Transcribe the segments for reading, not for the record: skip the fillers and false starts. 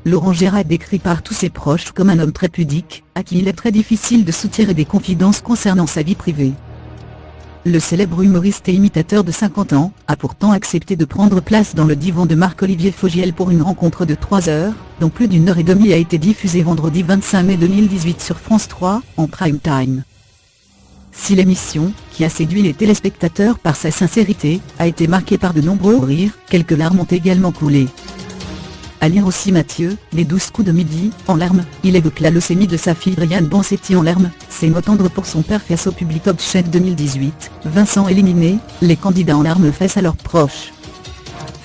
Laurent Gérard est décrit par tous ses proches comme un homme très pudique, à qui il est très difficile de soutirer des confidences concernant sa vie privée. Le célèbre humoriste et imitateur de 50 ans, a pourtant accepté de prendre place dans le divan de Marc-Olivier Fogiel pour une rencontre de 3 heures, dont plus d'une heure et demie a été diffusée vendredi 25 mai 2018 sur France 3, en prime time. Si l'émission, qui a séduit les téléspectateurs par sa sincérité, a été marquée par de nombreux rires, quelques larmes ont également coulé. À lire aussi Mathieu, les 12 coups de midi, en larmes, il évoque la leucémie de sa fille Brianne Bonsetti en larmes, ses mots tendres pour son père face au Public Top Chef 2018, Vincent éliminé, les candidats en larmes face à leurs proches.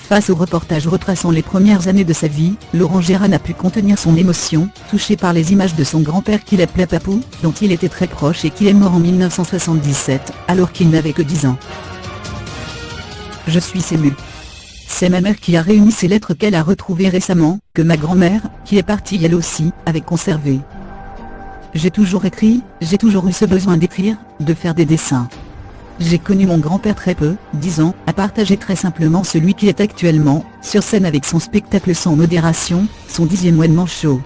Face au reportage retraçant les premières années de sa vie, Laurent Gérard n'a pu contenir son émotion, touché par les images de son grand-père qu'il appelait Papou, dont il était très proche et qui est mort en 1977, alors qu'il n'avait que 10 ans. Je suis ému. C'est ma mère qui a réuni ces lettres qu'elle a retrouvées récemment, que ma grand-mère, qui est partie elle aussi, avait conservées. J'ai toujours écrit, j'ai toujours eu ce besoin d'écrire, de faire des dessins. J'ai connu mon grand-père très peu, 10 ans, à partager très simplement celui qui est actuellement, sur scène avec son spectacle sans modération, son 10e one-man show.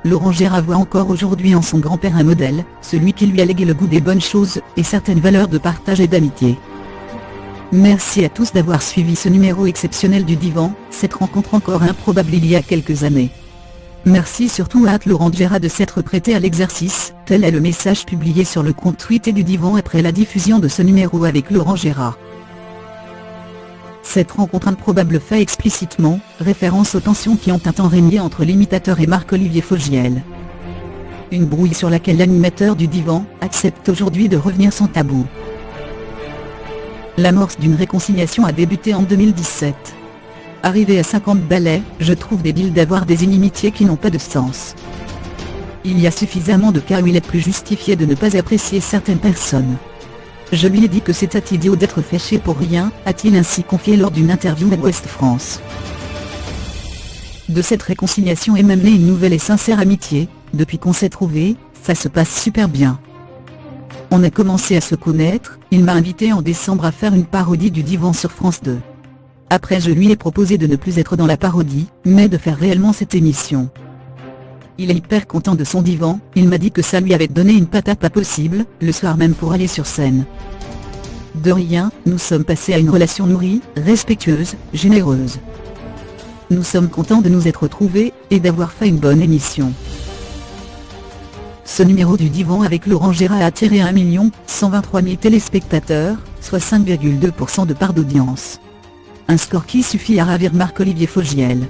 Laurent Gérard voit encore aujourd'hui en son grand-père un modèle, celui qui lui a légué le goût des bonnes choses, et certaines valeurs de partage et d'amitié. Merci à tous d'avoir suivi ce numéro exceptionnel du Divan, cette rencontre encore improbable il y a quelques années. Merci surtout à Laurent Gérard de s'être prêté à l'exercice, tel est le message publié sur le compte Twitter du Divan après la diffusion de ce numéro avec Laurent Gérard. Cette rencontre improbable fait explicitement référence aux tensions qui ont un temps régné entre l'imitateur et Marc-Olivier Fogiel. Une brouille sur laquelle l'animateur du Divan accepte aujourd'hui de revenir sans tabou. L'amorce d'une réconciliation a débuté en 2017. Arrivé à 50 balais, je trouve débile d'avoir des inimitiés qui n'ont pas de sens. Il y a suffisamment de cas où il est plus justifié de ne pas apprécier certaines personnes. Je lui ai dit que c'était idiot d'être fâché pour rien, a-t-il ainsi confié lors d'une interview à Ouest France. De cette réconciliation est même née une nouvelle et sincère amitié, depuis qu'on s'est trouvés, ça se passe super bien. On a commencé à se connaître, il m'a invité en décembre à faire une parodie du Divan sur France 2. Après je lui ai proposé de ne plus être dans la parodie, mais de faire réellement cette émission. Il est hyper content de son Divan, il m'a dit que ça lui avait donné une patate pas possible, le soir même pour aller sur scène. De rien, nous sommes passés à une relation nourrie, respectueuse, généreuse. Nous sommes contents de nous être retrouvés, et d'avoir fait une bonne émission. Ce numéro du Divan avec Laurent Gérard a attiré 1 123 000 téléspectateurs, soit 5,2% de part d'audience. Un score qui suffit à ravir Marc-Olivier Fogiel.